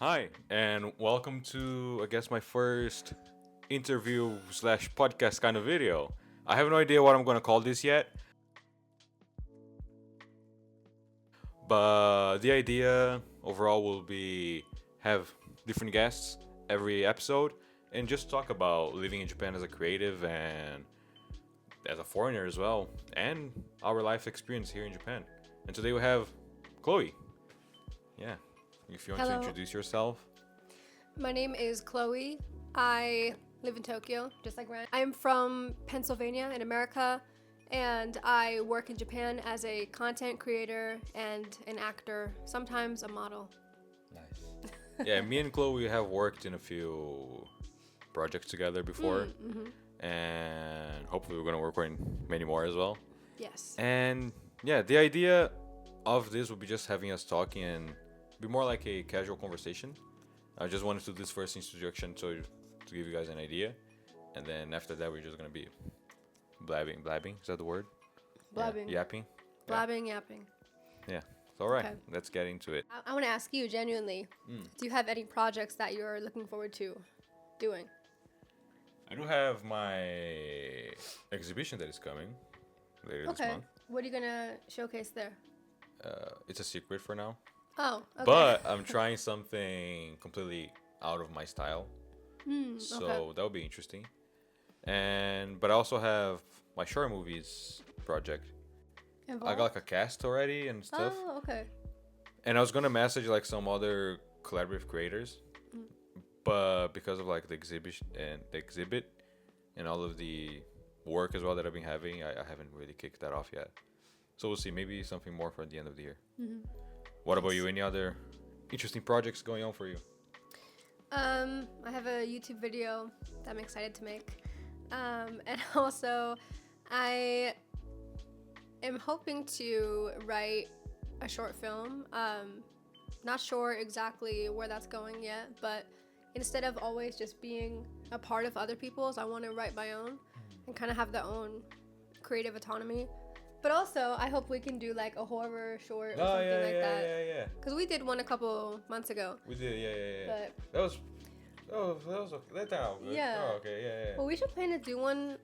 Hi, and welcome to, I guess, my first interview slash podcast kind of video. I have no idea what I'm going to call this yet, but the idea overall will be have different guests every episode and just talk about living in Japan as a creative and as a foreigner as well, and our life experience here in Japan. And today we have Chloe. Yeah, if you want to Hello, introduce yourself. my name is Chloe. I live in Tokyo, just like Ryan. I'm from Pennsylvania in America, and I work in Japan as a content creator and an actor, sometimes a model. Nice. Yeah, me and Chloe have worked in a few projects together before, and hopefully we're gonna work on many more as well. Yes. And yeah, the idea of this would be just having us talking and be more like a casual conversation. I just wanted to do this first introduction to give you guys an idea, and then after that we're just gonna be blabbing. Is that the word? Blabbing. Yeah, yapping. Blabbing, yapping. Yeah. So, all right, Okay. let's get into it. I want to ask you genuinely, do you have any projects that you're looking forward to doing? I do have my exhibition that is coming later this Okay. month. What are you going to showcase there? It's a secret for now, Oh, okay. but I'm trying something completely out of my style, so okay. that'll be interesting. But I also have my short movies project. I Involved? got like a cast already and stuff, Oh, okay. and I was gonna message like some other collaborative creators, but because of like the exhibit and all of the work as well that I've been having, I haven't really kicked that off yet. So we'll see. Maybe something more for the end of the year. What about you? Any other interesting projects going on for you? I have a YouTube video that I'm excited to make. And also, I am hoping to write a short film. Not sure exactly where that's going yet, but instead of always just being a part of other people's, I want to write my own and kind of have their own creative autonomy. But also, I hope we can do like a horror short or something like that. yeah. Because we did one a couple months ago. We did, yeah. But That was okay. That turned out good. Yeah. Oh, okay, yeah. well, we should plan to do one.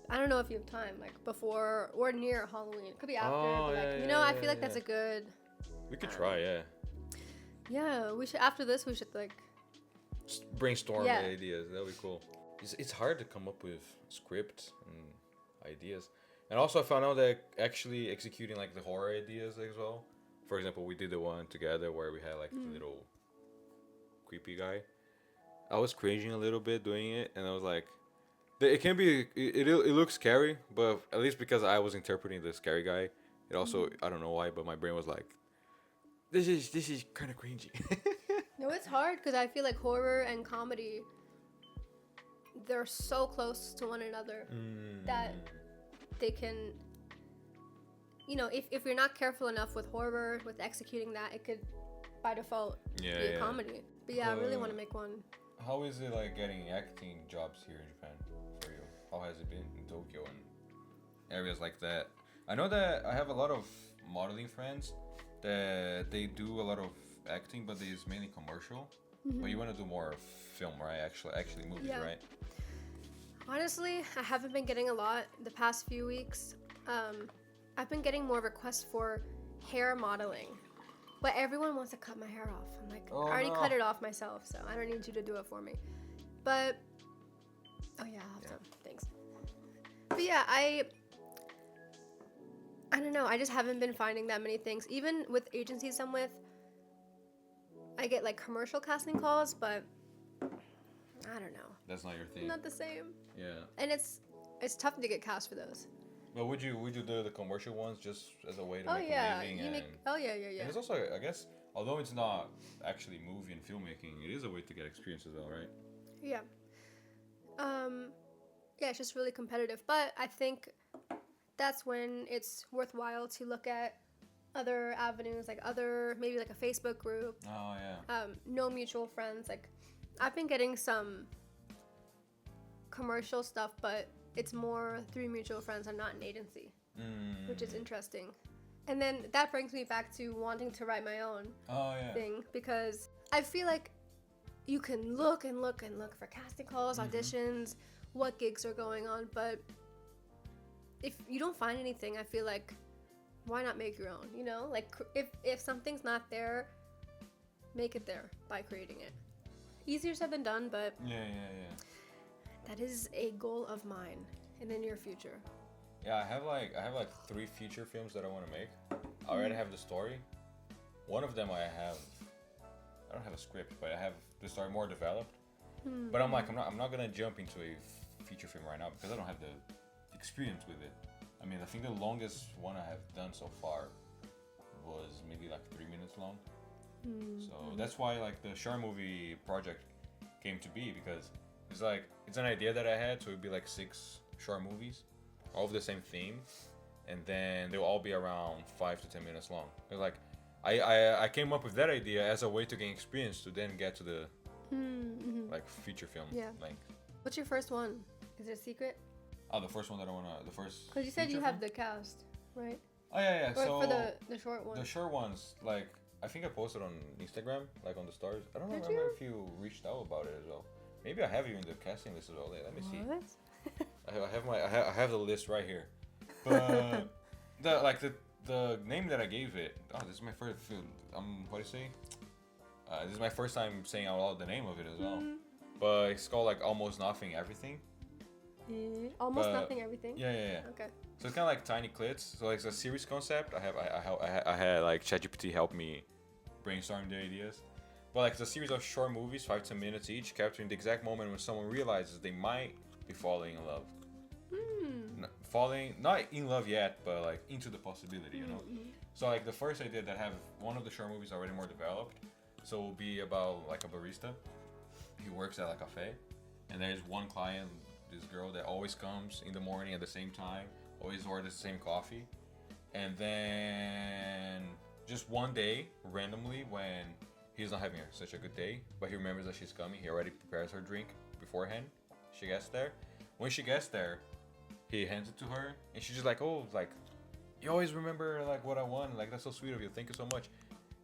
I don't know if you have time, like before or near Halloween. It could be after, Oh, but like yeah, I yeah, feel like yeah. that's a good. We could try, yeah. Yeah, we should. After this, we should like. Just brainstorm Yeah. ideas. That'd be cool. It's hard to come up with script and ideas. And also, I found out that actually executing like the horror ideas as well. For example, we did the one together where we had like the little creepy guy. I was cringing a little bit doing it, and I was like, it can be it looks scary, but at least because I was interpreting the scary guy, it also I don't know why, but my brain was like, this is kind of cringy. No, it's hard because I feel like horror and comedy. They're so close to one another that they can. If you're not careful enough with horror, with executing that, it could, by default, Yeah, be a yeah. comedy. But yeah, I really want to make one. How is it like getting acting jobs here in Japan for you? How has it been in Tokyo and areas like that? I know that I have a lot of modeling friends that they do a lot of acting, but it's mainly commercial. But you want to do more film, right? Actually movies, Yeah. right? Honestly, I haven't been getting a lot the past few weeks. I've been getting more requests for hair modeling, but everyone wants to cut my hair off. I'm like, Oh, I already no. cut it off myself, so I don't need you to do it for me. But oh yeah, I'll have to. Thanks. But yeah, I don't know. I just haven't been finding that many things. Even with agencies I'm with, I get like commercial casting calls, but I don't know. That's not your thing. Not the same. Yeah. And it's tough to get cast for those. But would you do the commercial ones just as a way to Oh make yeah, a living? you And make. Oh yeah. and it's also, I guess, although it's not actually movie and filmmaking, it is a way to get experience as well, right? Yeah. Yeah, it's just really competitive. But I think that's when it's worthwhile to look at other avenues, like maybe like a Facebook group, Oh yeah. no mutual friends. Like, I've been getting some commercial stuff, but it's more through mutual friends and not an agency, which is interesting. And then that brings me back to wanting to write my own thing, because I feel like you can look and look and look for casting calls, auditions, what gigs are going on, but if you don't find anything, I feel like why not make your own, you know? Like if something's not there, make it there by creating it. Easier said than done, but Yeah. that is a goal of mine in the near future. Yeah, I have like 3 feature films that I want to make. I already have the story. One of them I don't have a script, but I have the story more developed. But I'm not gonna jump into a feature film right now because I don't have the experience with it. I mean, I think the longest one I have done so far was maybe like 3 minutes long. So that's why like the short movie project came to be, because it's an idea that I had, so it'd be like 6 short movies, all of the same theme, and then they'll all be around 5 to 10 minutes long. It's like I came up with that idea as a way to gain experience to then get to the like feature film length. What's your first one? Is it a secret? Oh, the first one that I wanna, the first. Because you said you feature have film? the cast, right? Oh yeah. Or So for the short one. the short ones, like I think I posted on Instagram, like on the stars. I don't Did remember you? if you reached out about it as well. Maybe I have you in the casting list as well. Let me see. What? I have the list right here. But the name that I gave it. Oh, this is my first. What do you say? This is my first time saying out loud the name of it as well. But it's called like Almost Nothing Everything. Almost But- nothing, everything. Yeah. Okay. So it's kind of like tiny clips. So like it's a series concept. I had like ChatGPT help me brainstorm the ideas. But like it's a series of short movies, 5 to 10 minutes each, capturing the exact moment when someone realizes they might be falling in love. Falling, not in love yet, but like into the possibility, you know. So like the first idea that have one of the short movies already more developed. So it will be about like a barista. He works at a cafe, and there's one client, this girl that always comes in the morning at the same time, always orders the same coffee, and then just one day, randomly, when he's not having such a good day, but he remembers that she's coming, he already prepares her drink beforehand. She gets there. When she gets there, he hands it to her, and she's just like, oh, like, you always remember like what I want, like that's so sweet of you, thank you so much.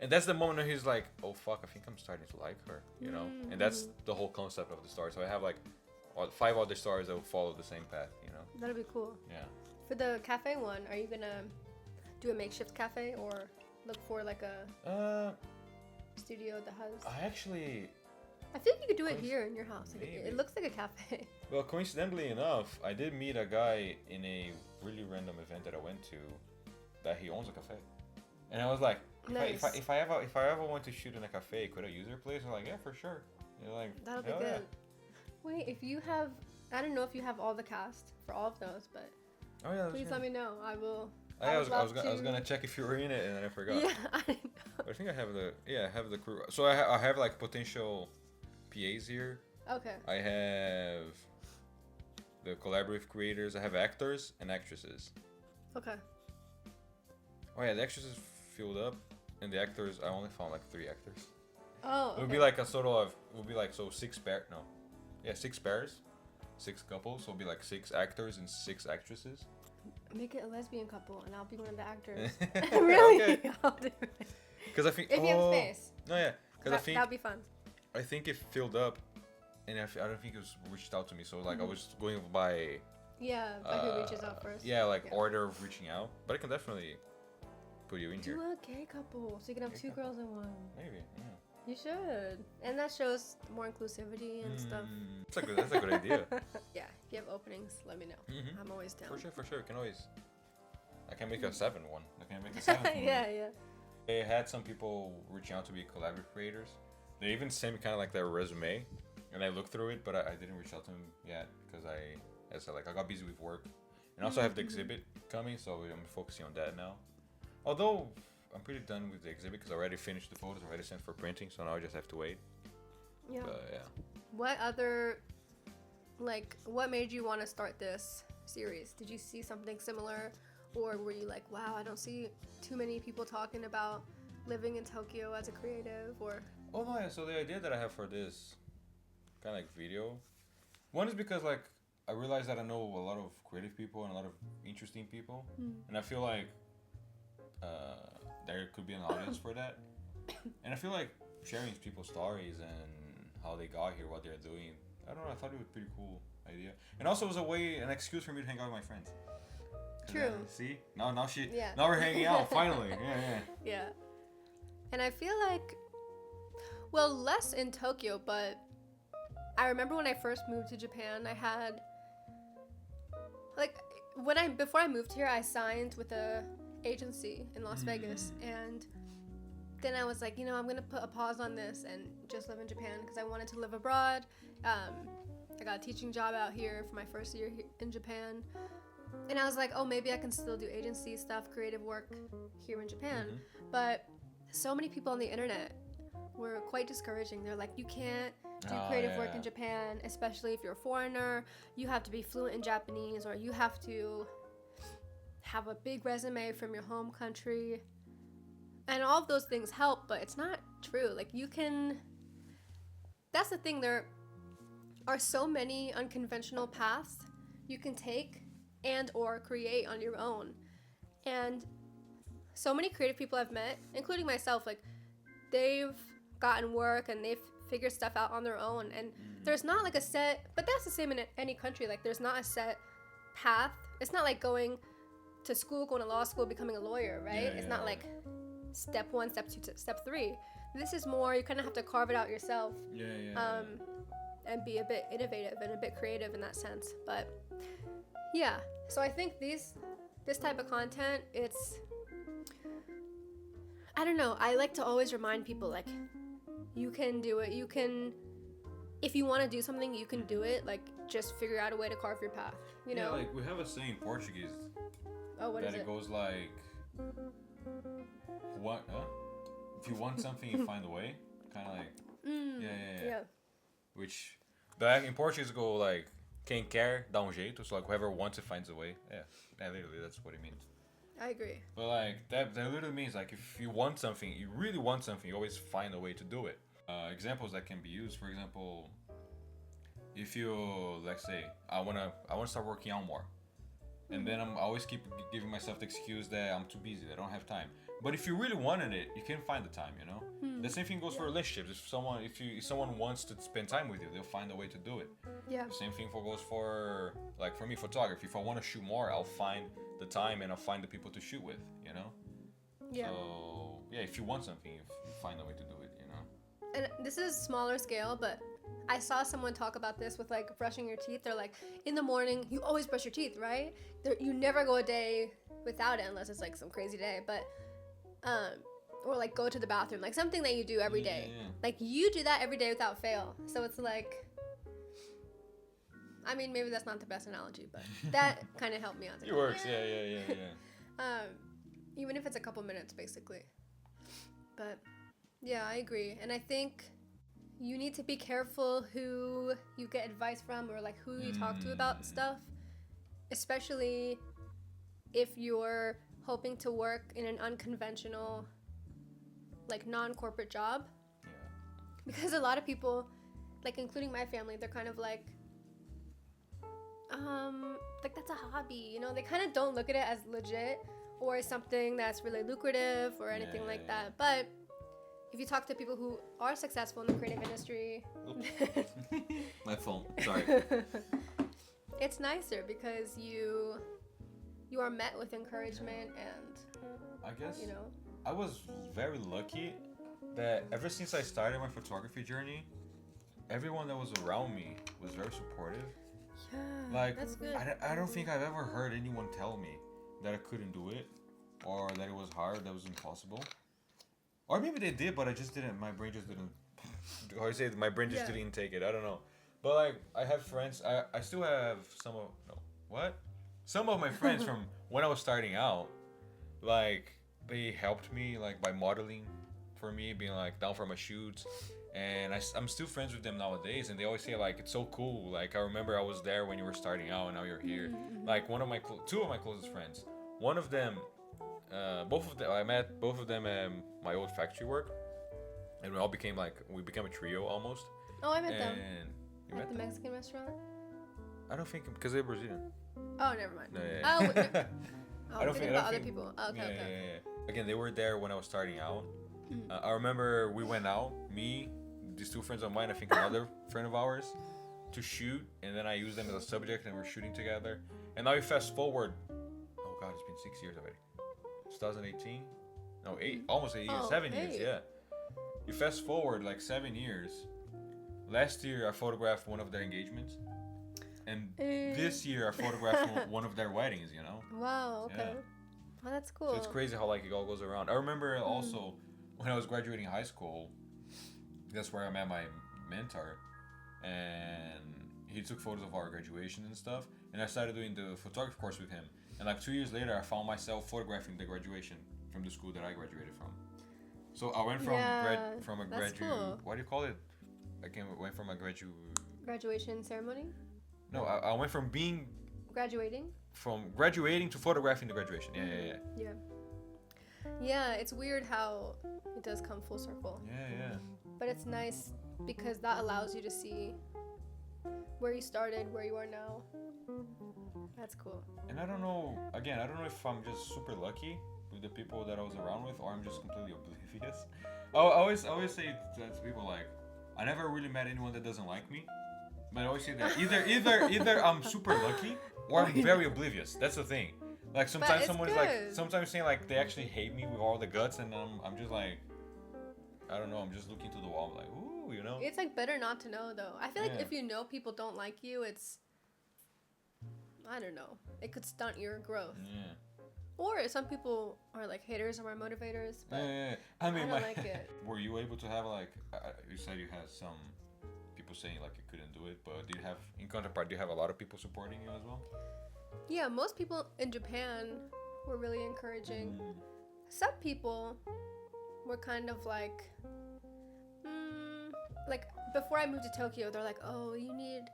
And that's the moment when he's like, oh fuck, I think I'm starting to like her, you know. And that's the whole concept of the story. So I have like 5 other stories that will follow the same path, you know. That'll be cool. Yeah. For the cafe one, are you gonna do a makeshift cafe or look for like a studio that has? I actually, I feel like you could do it here in your house. Like, Maybe. it looks like a cafe. well, coincidentally enough, I did meet a guy in a really random event that I went to, that he owns a cafe, and I was like, Nice. if I ever want to shoot in a cafe, could I use their place? I'm like, yeah, for sure. You're like, That'll be hell good. Wait, if you have, I don't know if you have all the cast for all of those, but Yeah. Oh yeah. please let me know. I will. I was love gonna check if you were in it, and then I forgot. Yeah, I didn't know. I think I have the crew. So I have like potential PAs here. Okay. I have the collaborative creators. I have actors and actresses. Okay. Oh yeah, the actresses filled up, and the actors I only found like 3 actors. Oh. It would be like a sort of, it would be like, so 6 pair, no, yeah, 6 pairs, 6 couples. So it'll be like 6 actors and 6 actresses. Make it a lesbian couple, and I'll be one of the actors. Really? Okay. I'll do it. Because I think If you have space. No, yeah, because I That'd be fun. think it filled up, and I don't think it was reached out to me. So like I was going by Yeah, like who reaches out first. yeah, like Yeah. order of reaching out, but I can definitely put you in Do here. a gay couple, so you can have Gay 2 couple. girls in one. Maybe. Yeah. You should, and that shows more inclusivity and stuff. That's a good idea. Yeah, if you have openings, let me know. Mhm. I'm always down. For sure. You can always. I can make a 7 one. I can make a 7 one. Yeah. They had some people reaching out to be collaborative creators. They even sent me kind of like their resume, and I looked through it, but I didn't reach out to them yet because I said like I got busy with work, and also I have the exhibit coming, so I'm focusing on that now. Although I'm pretty done with the exhibit because I already finished the photos, already sent for printing, so now I just have to wait. Yeah. But yeah. What other, like, what made you want to start this series? Did you see something similar, or were you like, wow, I don't see too many people talking about living in Tokyo as a creative, or? Oh no, yeah. So the idea that I have for this kind of like video, one is because like I realized that I know a lot of creative people and a lot of interesting people, and I feel like there could be an audience for that. And I feel like sharing people's stories and how they got here, what they're doing. I don't know. I thought it was a pretty cool idea, and also it was an excuse for me to hang out with my friends. True. See, now Yeah. now we're hanging out finally. Yeah. Yeah. And I feel like, well, less in Tokyo, but I remember when I first moved to Japan, I had, like, before I moved here, I signed with a agency in Las Vegas, and then I was like, I'm gonna put a pause on this and just live in Japan because I wanted to live abroad. I got a teaching job out here for my first year in Japan, and I was like, oh, maybe I can still do agency stuff, creative work here in Japan. But so many people on the internet were quite discouraging. They're like, you can't do creative work in Japan, especially if you're a foreigner. You have to be fluent in Japanese, or you have to have a big resume from your home country. And all of those things help, but it's not true. Like, that's the thing, there are so many unconventional paths you can take and or create on your own. And so many creative people I've met, including myself, like, they've gotten work and they've figured stuff out on their own. And there's not like a set, but that's the same in any country. Like, there's not a set path. It's not like going to school, going to law school, becoming a lawyer, right? It's not like step 1, step 2, step 3. This is more, you kind of have to carve it out yourself. And be a bit innovative and a bit creative in that sense. But yeah, so I think this type of content, it's, I don't know, I like to always remind people, like, you can do it. You can, if you want to do something, you can do it. Like, just figure out a way to carve your path, you know? Yeah, like, we have a saying in Portuguese. Oh, what is it? That it goes like, what, if you want something, you find a way. Kind of like, yeah. Which, in Portuguese, go like, quem quer dá jeito. So like, whoever wants it finds a way. Yeah, literally, that's what it means. I agree. But like, that literally means, like, if you want something, you really want something, you always find a way to do it. Examples that can be used, for example, if you, let's say, I wanna start working out more. And then I always keep giving myself the excuse that I'm too busy, that I don't have time. But if you really wanted it, you can find the time, you know? The same thing goes for relationships. If someone wants to spend time with you, they'll find a way to do it. Yeah. The same thing goes for, like, for me, photography. If I want to shoot more, I'll find the time and I'll find the people to shoot with, you know? Yeah. So, yeah, if you want something, you find a way to do it, you know? And this is smaller scale, but I saw someone talk about this with, like, brushing your teeth. They're like, in the morning, you always brush your teeth, right? You never go a day without it unless it's, like, some crazy day. But, or, like, go to the bathroom. Like, something that you do every day. Yeah. Like, you do that every day without fail. So it's like, I mean, maybe that's not the best analogy, but that kind of helped me out. It works, yeah. Even if it's a couple minutes, basically. But, yeah, I agree. And I think you need to be careful who you get advice from, or like who you talk to about stuff, especially if you're hoping to work in an unconventional, like, non-corporate job. Yeah. Because a lot of people, like, including my family, they're kind of like that's a hobby, you know? They kind of don't look at it as legit or as something that's really lucrative or anything like that. But if you talk to people who are successful in the creative industry, My phone, sorry. it's nicer because you are met with encouragement and, I guess, you know. I was very lucky that ever since I started my photography journey, everyone that was around me was very supportive. Yeah, Like, that's good. I don't think I've ever heard anyone tell me that I couldn't do it, or that it was hard, that was impossible. Or maybe they did, but my brain just didn't, how you say it, my brain just didn't take it, I don't know. But like, I have friends, I still have some of my friends from when I was starting out, like, they helped me, like, by modeling for me, being like down for my shoots. And I'm still friends with them nowadays, and they always say, like, it's so cool. Like, I remember I was there when you were starting out, and now you're here. Like, two of my closest friends. One of them, I met both of them at my old factory work, and we became a trio almost. Oh, I met them. You At met the them? Mexican restaurant? I don't think, because they're Brazilian. Oh, never mind. No, yeah. Oh, wait, no. I don't thinking think about other people. Oh, okay. again, they were there when I was starting out. I remember we went out, me, these two friends of mine, I think another friend of ours, to shoot, and then I used them as a subject, and we're shooting together. And now you fast forward. Oh God, it's been 6 years already. 2018. No, almost 8 years, Oh, 7 years, 8. yeah. You fast forward like 7 years. Last year I photographed one of their engagements, and this year I photographed one of their weddings. You know. Wow. Okay. Yeah. Oh, that's cool. So it's crazy how like it all goes around. I remember also when I was graduating high school, that's where I met my mentor, and he took photos of our graduation and stuff. And I started doing the photography course with him. And like 2 years later, I found myself photographing the graduation from the school that I graduated from. So I went from a that's cool. What do you call it? Went from a Graduation ceremony. No, I went from graduating to photographing the graduation. Yeah. Yeah, it's weird how it does come full circle. Yeah. But it's nice because that allows you to see where you started, where you are now. That's cool. And I don't know if I'm just super lucky with the people that I was around with, or I'm just completely oblivious. I always say that to people, like, I never really met anyone that doesn't like me. But I always say that either I'm super lucky or I'm very oblivious. That's the thing. Like sometimes someone's like saying like they actually hate me with all the guts, and I'm just like, I don't know. I'm just looking to the wall. I'm like, ooh, you know. It's like better not to know though. I feel like if you know people don't like you, it's, I don't know. It could stunt your growth. Yeah. Or some people are like haters or are motivators, but I mean, I don't like it. Were you able to have like, you said you had some people saying like you couldn't do it, but do you have a lot of people supporting you as well? Yeah, most people in Japan were really encouraging. Some people were kind of like before I moved to Tokyo, they're like, oh, you need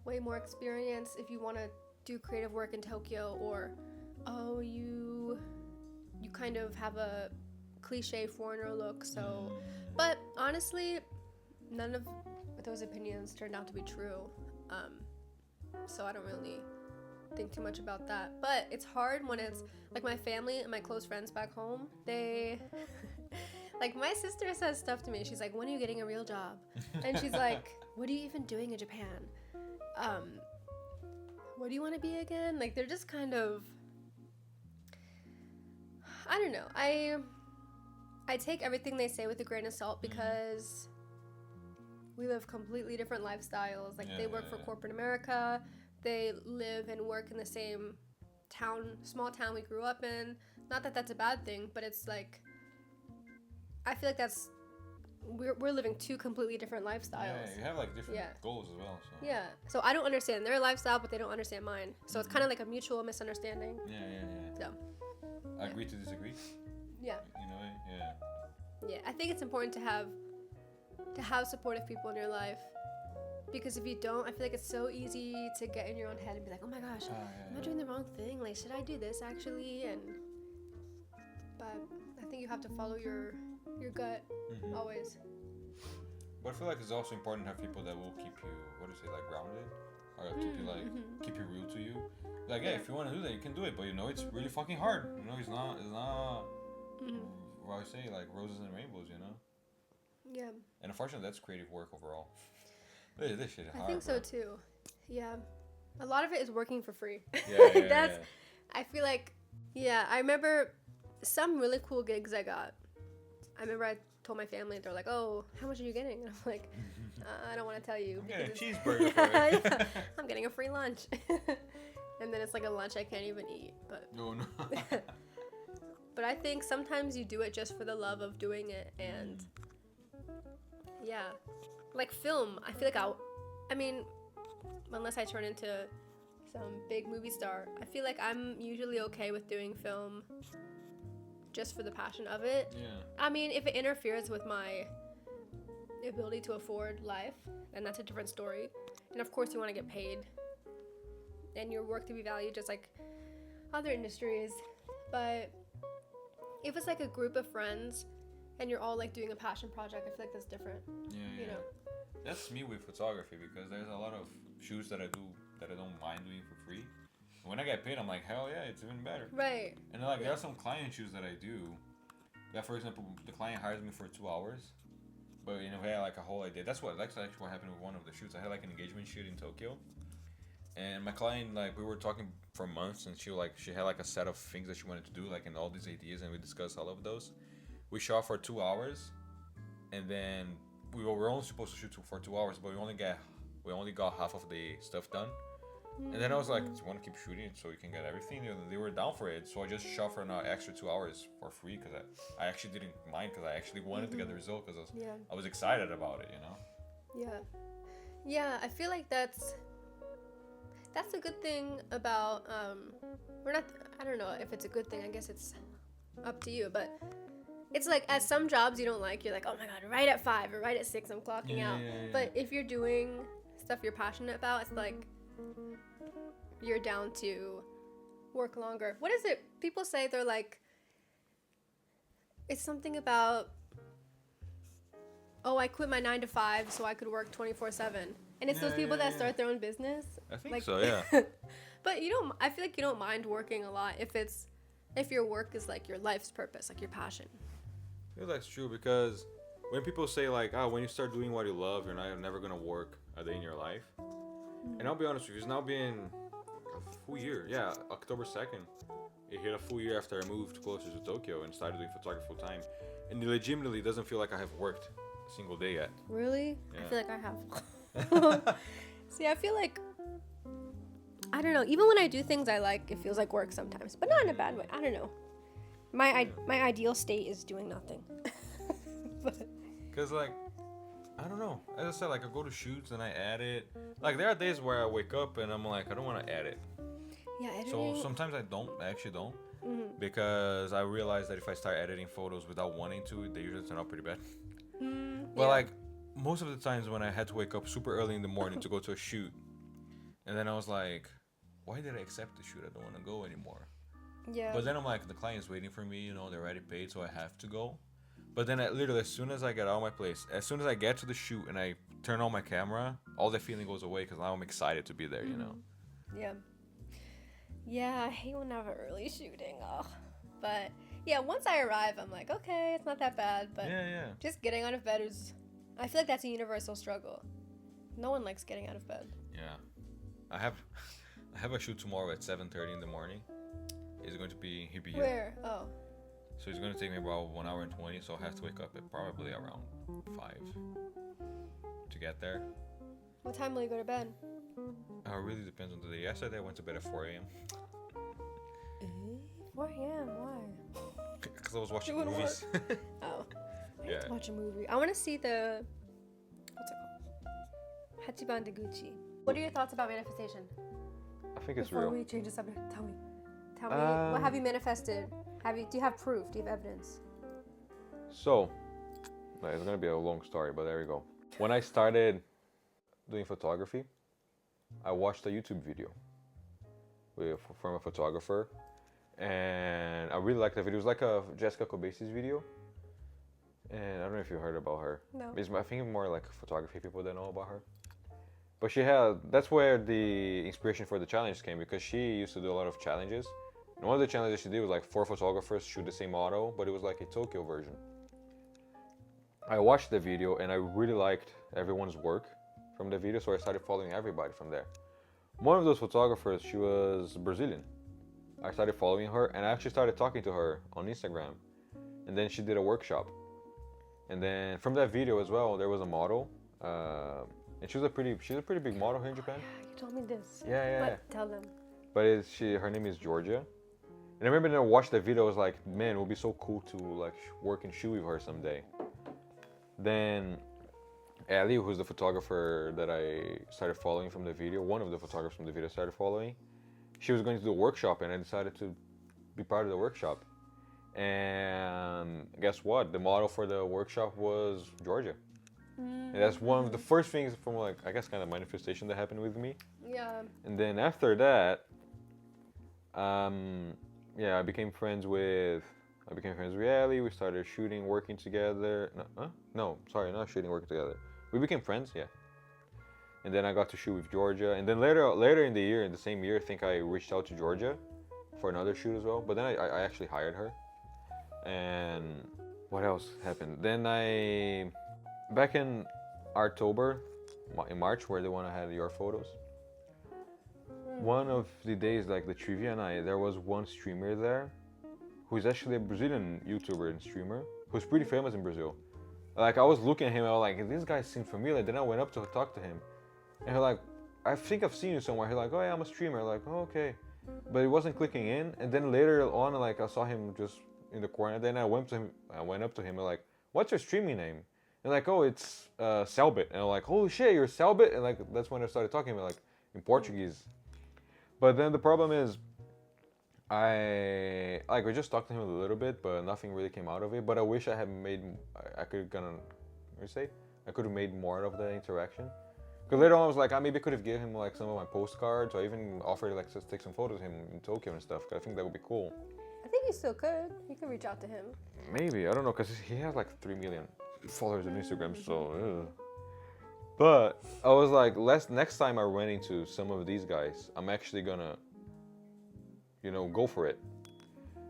way more experience if you want to do creative work in Tokyo, or oh, you kind of have a cliche foreigner look. So, but honestly, none of those opinions turned out to be true. So I don't really think too much about that. But it's hard when it's like my family and my close friends back home. They like, my sister says stuff to me. She's like, when are you getting a real job? And she's like, what are you even doing in Japan? What do you want to be again? Like, they're just kind of, I don't know. I take everything they say with a grain of salt because we live completely different lifestyles. Like, they work for corporate America. They live and work in the same small town we grew up in. Not that that's a bad thing, but it's like, I feel like we're living two completely different lifestyles. Yeah, you have like different goals as well. So. Yeah, so I don't understand their lifestyle, but they don't understand mine. So it's kind of like a mutual misunderstanding. Yeah. So. Agree to disagree. Yeah. You know, Yeah, I think it's important to have supportive people in your life, because if you don't, I feel like it's so easy to get in your own head and be like, oh my gosh, am I doing the wrong thing? Like, should I do this actually? But I think you have to follow your gut always. But I feel like it's also important to have people that will keep you, like grounded, or keep you like keep you real to you. Like, if you want to do that, you can do it, but you know it's really fucking hard. You know, it's not what I say, like roses and rainbows. You know. Yeah. And unfortunately, that's creative work overall. This shit is hard. I think so too. Yeah. A lot of it is working for free. Yeah. I feel like, I remember some really cool gigs I got. I remember I told my family, they're like, oh, how much are you getting? And I'm like, I don't want to tell you. I'm getting a cheeseburger for it. I'm getting a free lunch. And then it's like a lunch I can't even eat. But no. But I think sometimes you do it just for the love of doing it. And like film, I feel like I mean, unless I turn into some big movie star, I feel like I'm usually okay with doing film just for the passion of it. Yeah. I mean, if it interferes with my ability to afford life, then that's a different story. And of course you want to get paid and your work to be valued just like other industries. But if it's like a group of friends and you're all like doing a passion project, I feel like that's different. Yeah. You know? That's me with photography, because there's a lot of shoots that I do that I don't mind doing for free. When I get paid, I'm like, hell yeah, it's even better. Right. And like, there are some client shoots that I do. That, for example, the client hires me for 2 hours, but you know, he had like a whole idea. That's actually what happened with one of the shoots. I had like an engagement shoot in Tokyo, and my client, like, we were talking for months, and she had like a set of things that she wanted to do, like, and all these ideas, and we discussed all of those. We shot for 2 hours, and then we were only supposed to shoot for 2 hours, but we only got half of the stuff done. And then I was like, do you want to keep shooting so you can get everything? And they were down for it, so I just shot for an extra 2 hours for free because I actually didn't mind, because I actually wanted to get the result, because I was excited about it, you know? Yeah, I feel like that's a good thing about we're not, I don't know if it's a good thing, I guess it's up to you, but it's like at some jobs you don't like, you're like, oh my god, right at 5 or right at 6 I'm clocking out. But if you're doing stuff you're passionate about, it's like you're down to work longer. What is it? People say they're like, it's something about, oh, I quit my 9 to 5 so I could work 24/7. And it's those people that start their own business. I think so, yeah. But I feel like you don't mind working a lot if your work is like your life's purpose, like your passion. I feel that's true, because when people say like, when you start doing what you love, you're never gonna work a day in your life. And I'll be honest with you, it's now been a full year. Yeah, October 2nd. It hit a full year after I moved closer to Tokyo and started doing photography full time. And it legitimately doesn't feel like I have worked a single day yet. Really? Yeah. I feel like I have. See, I feel like, I don't know, even when I do things I like, it feels like work sometimes, but not in a bad way. I don't know. My ideal state is doing nothing. Because, like, I don't know. As I said, like, I go to shoots and I edit. Like, there are days where I wake up and I'm like, I don't want to edit. Yeah, editing. So sometimes I actually don't. Because I realize that if I start editing photos without wanting to, they usually turn out pretty bad. But, like, most of the times when I had to wake up super early in the morning to go to a shoot, and then I was like, why did I accept the shoot? I don't want to go anymore. Yeah. But then I'm like, the client's waiting for me, you know, they're already paid, so I have to go. But then literally, as soon as I get out of my place, as soon as I get to the shoot and I turn on my camera, all that feeling goes away, because now I'm excited to be there, you know? Yeah. Yeah, I hate when I have early shooting. Ugh. But yeah, once I arrive, I'm like, okay, it's not that bad. But just getting out of bed I feel like that's a universal struggle. No one likes getting out of bed. Yeah. I have a shoot tomorrow at 7:30 in the morning. It's going to be Hibiya. Where? Oh. So it's going to take me about 1 hour and 20, so I have to wake up at probably around 5 to get there. What time will you go to bed? It really depends on the day. Yesterday I went to bed at 4 a.m. 4 a.m. Why? Because I was watching movies. Oh. I need to watch a movie. I want to see the... What's it called? Hachiban Deguchi. What are your thoughts about manifestation? I think it's Before real. we change the subject, tell me. What have you manifested? Do you have proof? Do you have evidence? So, it's going to be a long story, but there we go. When I started doing photography, I watched a YouTube video from a photographer, and I really liked the video. It was like a Jessica Kobeissi video, and I don't know if you heard about her. No. I think more like photography people that know about her. But that's where the inspiration for the challenge came, because she used to do a lot of challenges. And one of the challenges she did was like 4 photographers shoot the same model, but it was like a Tokyo version. I watched the video and I really liked everyone's work from the video, so I started following everybody from there. One of those photographers, she was Brazilian. I started following her and I actually started talking to her on Instagram. And then she did a workshop. And then from that video as well, there was a model. And she's a pretty big model here in Japan. Yeah, you told me this. Yeah. But tell them. But her name is Georgia. And I remember when I watched that video, I was like, man, it would be so cool to like work and shoot with her someday. Then Ali, who's the photographer that I started following from the video, one of the photographers from the video I started following, she was going to do a workshop and I decided to be part of the workshop. And guess what? The model for the workshop was Georgia. And that's one of the first things from like, I guess, kind of manifestation that happened with me. Yeah. And then after that, I became friends with Ali. We started shooting, working together. Not shooting, working together. We became friends, yeah. and then I got to shoot with Georgia, and then later in the year, in the same year, I think I reached out to Georgia for another shoot as well. But then I actually hired her. And what else happened? Then back in October, in March, where the one I had your photos. One of the days, like the trivia night, there was one streamer there, who's actually a Brazilian YouTuber and streamer, who's pretty famous in Brazil. Like I was looking at him, I was like, this guy seemed familiar. Then I went up to talk to him, and he's like, I think I've seen you somewhere. He's like, oh yeah, I'm a streamer. Like, oh, okay, but it wasn't clicking in. And then later on, like I saw him just in the corner. Then I went up to him, and like, what's your streaming name? And like, oh, it's Selbit. And I'm like, holy shit, you're Selbit. And like that's when I started talking about like in Portuguese. But then the problem is, I just talked to him a little bit, but nothing really came out of it. But I wish I had I could have made more of the interaction. Because later on I was like, I maybe could have given him like some of my postcards, or even offered like to take some photos of him in Tokyo and stuff. Cause I think that would be cool. I think you still could. You could reach out to him. Maybe, I don't know, cause he has like 3 million followers on Instagram, so. But I was like, next time I run into some of these guys, I'm actually gonna, go for it.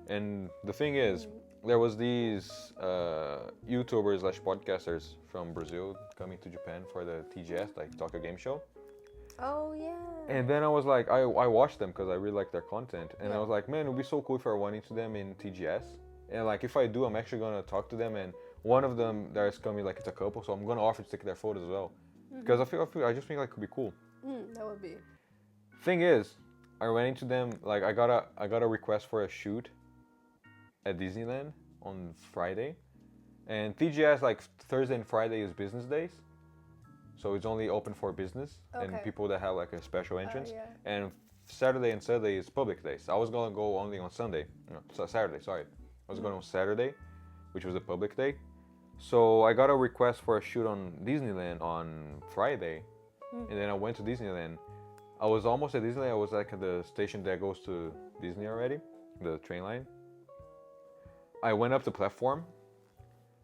And the thing is, there was these YouTubers/podcasters from Brazil coming to Japan for the TGS, like Tokyo Game Show. Oh yeah. And then I was like, I watched them because I really like their content, and I was like, man, it would be so cool if I run into them in TGS. And like, if I do, I'm actually gonna talk to them, and one of them that is coming, like it's a couple, so I'm gonna offer to take their photos as well. Because I just think like it could be cool. That would be. Thing is, I ran into them, like I got a request for a shoot at Disneyland on Friday, and TGS like Thursday and Friday is business days, so it's only open for business and people that have like a special entrance. Yeah. And Saturday and Sunday is public days. I was gonna go only on Sunday, Saturday. Sorry, I was going on Saturday, which was a public day. So I got a request for a shoot on Disneyland on Friday, and then I went to Disneyland. I was almost at Disneyland. I was like at the station that goes to Disney already, the train line. I went up the platform.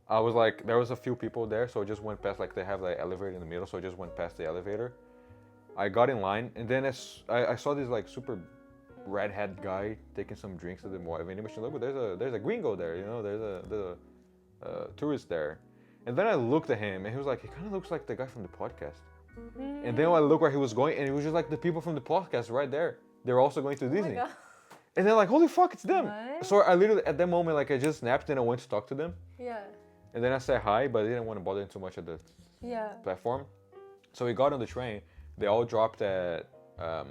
I was like, there was a few people there, so I just went past, like they have the elevator in the middle, so I just went past the elevator. I got in line, and then I saw this like super redhead guy taking some drinks at the vending machine. Look, there's a gringo there, there's a tourist there. And then I looked at him, and he was like, he kind of looks like the guy from the podcast. And then I looked where he was going, and it was just like the people from the podcast right there. They're also going to Disney. And they're like, holy fuck, it's them. What? So I literally, at that moment, like I just snapped and I went to talk to them. Yeah. And then I said hi, but I didn't want to bother them too much at the platform. So we got on the train. They all dropped at at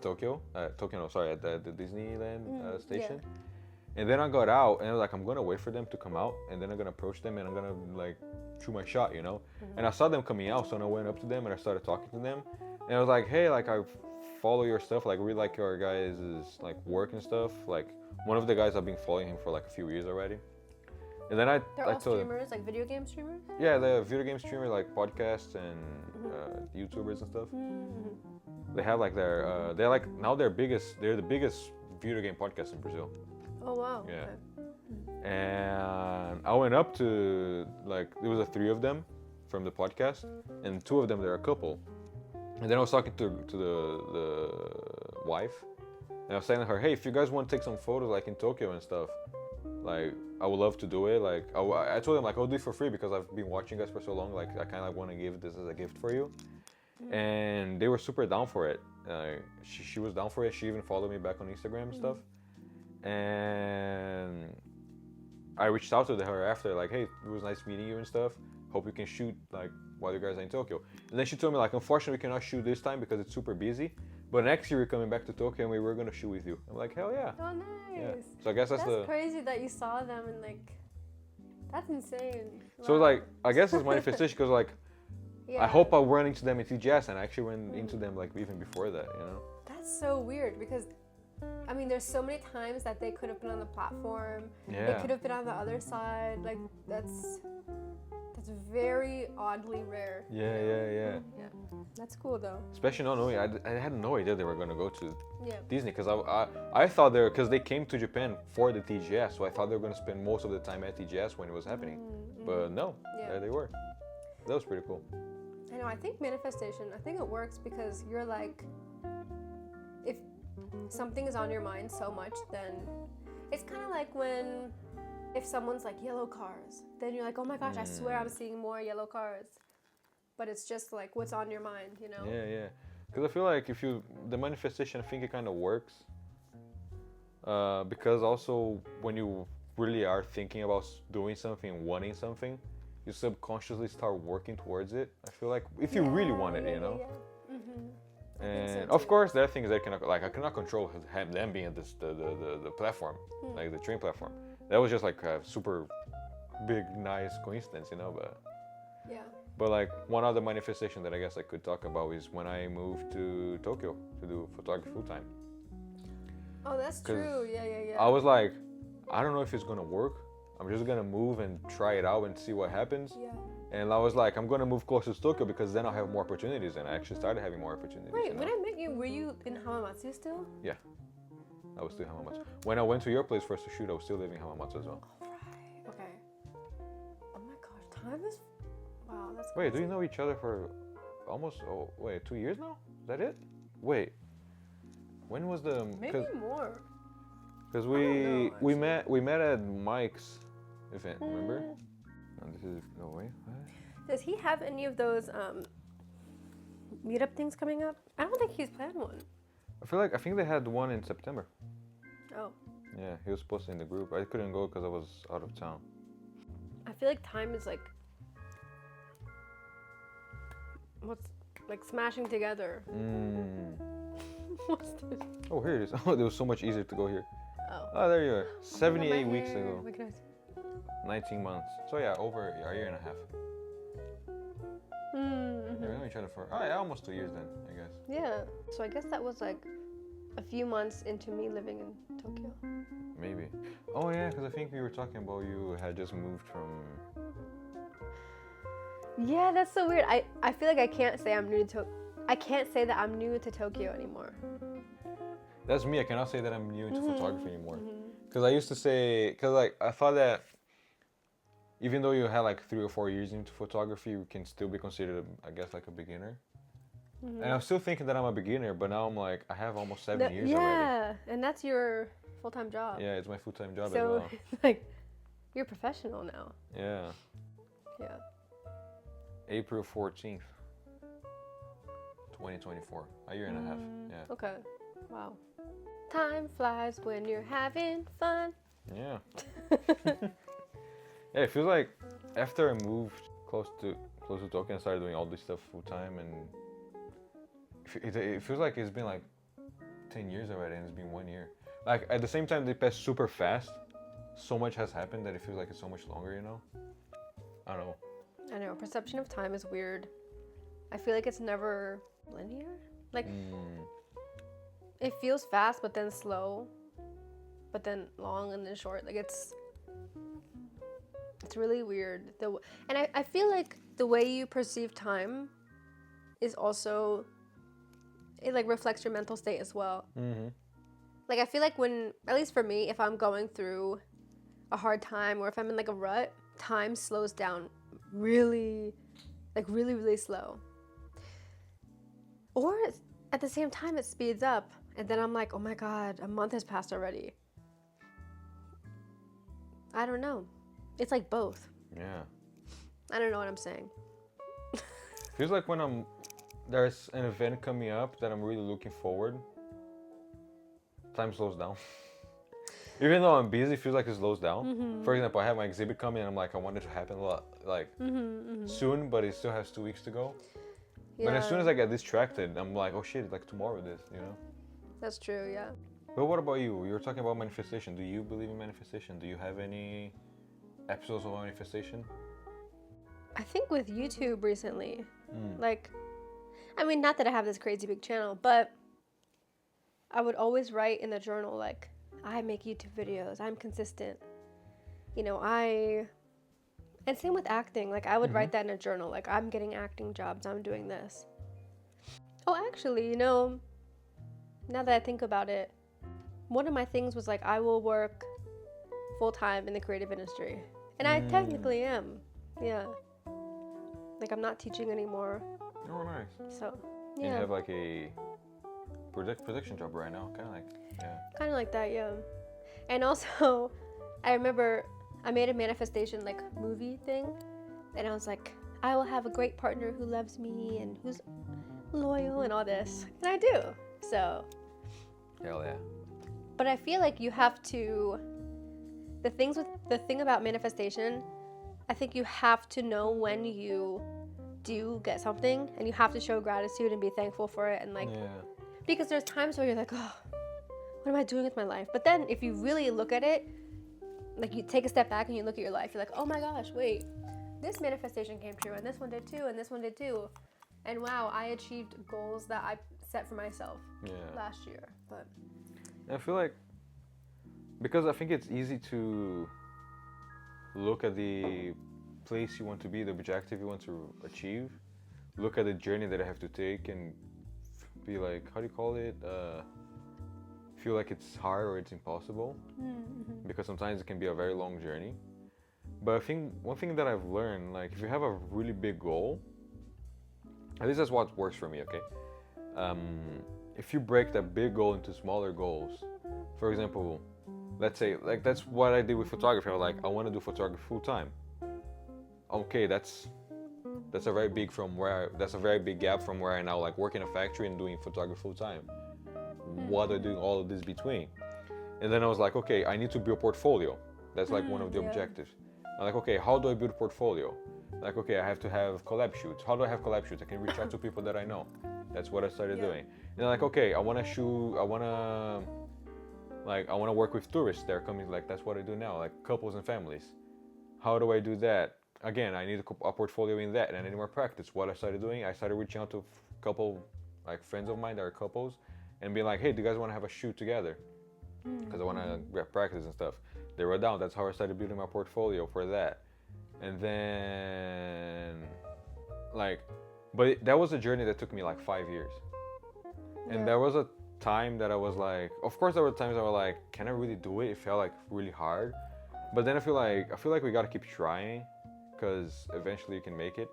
the Disneyland station. Yeah. And then I got out, and I was like, I'm gonna wait for them to come out, and then I'm gonna approach them, and I'm gonna like shoot my shot, And I saw them coming out, so I went up to them and I started talking to them, and I was like, hey, like I follow your stuff, like really like your guys' like work and stuff. Like one of the guys, I've been following him for like a few years already. And then They're all streamers, like video game streamers? Yeah, the video game streamer, like podcasts and YouTubers and stuff. They have like they're like now they're the biggest video game podcast in Brazil. Oh wow. Yeah. Okay. And I went up to like there was 3 of them from the podcast, and 2 of them they're a couple. And then I was talking to the wife, and I was saying to her, hey, if you guys want to take some photos like in Tokyo and stuff, like I would love to do it. Like I told them like I'll do it for free because I've been watching you guys for so long. Like I kind of want to give this as a gift for you. And they were super down for it. She was down for it. She even followed me back on Instagram and stuff. And I reached out to her after, like, hey, it was nice meeting you and stuff. Hope you can shoot like while you guys are in Tokyo. And then she told me like, unfortunately, we cannot shoot this time because it's super busy. But next year we're coming back to Tokyo and we were gonna shoot with you. I'm like, hell yeah. Oh nice. Yeah. So I guess that's crazy that you saw them and like, that's insane. So Wow. like, I guess it's manifestation because like, Yeah. I hope I run into them in TGS, and I actually went into them like even before that, That's so weird because, I mean, there's so mane times that they could have been on the platform. They Yeah. could have been on the other side. Like that's very oddly rare. Yeah. Yeah. That's cool though. Especially not knowing, I had no idea they were gonna go to Yeah. Disney because I thought because they came to Japan for the TGS, so I thought they were gonna spend most of the time at TGS when it was happening. But no, Yeah. there they were. That was pretty cool. I know, I think manifestation, I think it works because you're like, if something is on your mind so much, then it's kind of like when, if someone's like yellow cars, then you're like, oh my gosh, I swear I'm seeing more yellow cars. But it's just like what's on your mind, you know? Yeah. Because I feel like the manifestation, I think it kind of works. Because also when you really are thinking about doing something, wanting something, you subconsciously start working towards it. I feel like if you really want it, you know. Yeah. Mm-hmm. And of course, there are things that I cannot control them being this the platform, like the train platform. That was just like a super big, nice coincidence, you know. Yeah. But like one other manifestation that I guess I could talk about is when I moved to Tokyo to do photography full time. Oh, that's true. Yeah. I was like, I don't know if it's gonna work. I'm just gonna move and try it out and see what happens. Yeah. And I was like, I'm gonna move closer to Tokyo because then I'll have more opportunities. And I actually started having more opportunities. Wait, you know? when I met you, were you in Hamamatsu still? Yeah, I was still in Hamamatsu. When I went to your place first to shoot, I was still living in Hamamatsu as well. Oh, right. Okay. Oh my gosh, time is. Wow, that's. Wait, do crazy. you know each other for almost 2 years now? Is that it? Wait, when was the? Maybe more. Because know, we met at Mike's event. Remember? And this is wait. What? Does he have any of those meetup things coming up? I don't think he's planned one. I think they had one in September. Oh. Yeah, he was posted in the group. I couldn't go because I was out of town. I feel like time is like. What's like smashing together? What's this? Oh, here it is. Oh, it was so much easier to go here. Oh. Oh, there you are. Oh, 78 my weeks hair. ago. What can I say? 19 months. So yeah, over a year and a half. Mm-hmm. Yeah, we know each other for yeah, almost 2 years then, I guess. Yeah. So I guess that was like a few months into me living in Tokyo. Maybe. Oh yeah, because I think we were talking about you had just moved from. Yeah, that's so weird. I feel like I can't say I'm new to I can't say that I'm new to Tokyo anymore. That's me. I cannot say that I'm new into photography anymore. Because I used to say, because like I thought that even though you had like 3 or 4 years into photography, you can still be considered, I guess, like a beginner. And I'm still thinking that I'm a beginner, but now I'm like, I have almost 7 years already. Yeah, and that's your full-time job. Yeah, it's my full-time job as So well. it's like you're professional now. Yeah. Yeah. April 14th, 2024. A year and a half. Yeah. Okay. Wow. Time flies when you're having fun. Yeah. Yeah, it feels like after I moved close to Tokyo and started doing all this stuff full time, and it feels like it's been like 10 years already, and it's been 1 year. Like at the same time, they pass super fast. So much has happened that it feels like it's so much longer, you know? I don't know. I know, perception of time is weird. I feel like it's never linear. Like, it feels fast, but then slow, but then long and then short. Like, it's really weird. And I feel like the way you perceive time is also, it like reflects your mental state as well. Like, I feel like when, at least for me, if I'm going through a hard time or if I'm in like a rut, time slows down really slow. Or at the same time it speeds up and then I'm like, oh my god, a month has passed already. I don't know. It's like both. Yeah. I don't know what I'm saying. Feels like when there's an event coming up that I'm really looking forward, time slows down. Even though I'm busy, it feels like it slows down. For example, I have my exhibit coming and I'm like, I want it to happen a lot, like soon, but it still has 2 weeks to go. Yeah, But as soon as I get distracted, I'm like, oh shit, like tomorrow it is, you know? that's true, yeah. But what about you? You were talking about manifestation. Do you believe in manifestation? Do you have any episodes of manifestation? I think with YouTube recently, like, I mean, not that I have this crazy big channel, but I would always write in the journal, like, I make YouTube videos, I'm consistent. You know, and same with acting, like, I would write that in a journal, like, I'm getting acting jobs, I'm doing this. Oh, actually, you know, now that I think about it, one of my things was, like, I will work full-time in the creative industry. And I technically am, yeah. Like, I'm not teaching anymore. Oh, nice. So You yeah, have like a production job right now, kind of like, yeah. kind of like that. Yeah, and also I remember I made a manifestation like movie thing, and I was like, I will have a great partner who loves me and who's loyal and all this, and I do. So, Hell yeah. but I feel like you have to. The thing about manifestation, I think you have to know when you do get something, and you have to show gratitude and be thankful for it, and like Yeah. because there's times where you're like, oh, what am I doing with my life? But then if you really look at it, like you take a step back and you look at your life, you're like, oh my gosh, wait, this manifestation came true, and this one did too, and this one did too, and wow, I achieved goals that I set for myself Yeah. last year. But I feel like because I think it's easy to look at the place you want to be, the objective you want to achieve, look at the journey that I have to take, and be like, how do you call it? Feel like it's hard or it's impossible, because sometimes it can be a very long journey. But I think one thing that I've learned, like if you have a really big goal, at least that's what works for me, okay? If you break that big goal into smaller goals, for example, let's say, like that's what I did with photography. I was like, I want to do photography full time. Okay, that's a very big that's a very big gap from where I now like work in a factory and doing photography full time. What are doing all of this between? And then I was like, okay, I need to build a portfolio. That's like one of the yeah. objectives. I'm like, okay, how do I build a portfolio? Like, okay, I have to have collab shoots. How do I have collab shoots? I can reach out to people that I know. That's what I started doing. And like, okay, I want to work with tourists. They're coming, like, that's what I do now, like couples and families. How do I do that? Again, I need a portfolio in that, and I need more practice. What I started doing, I started reaching out to a couple, like friends of mine that are couples, and being like, hey, do you guys want to have a shoot together? Because I want to get practice and stuff. They were down. That's how I started building my portfolio for that. And then, like, but that was a journey that took me like 5 years. And there was a time that I was like, of course there were times I was like, can I really do it? It felt like really hard. But then I feel like we gotta keep trying, because eventually you can make it.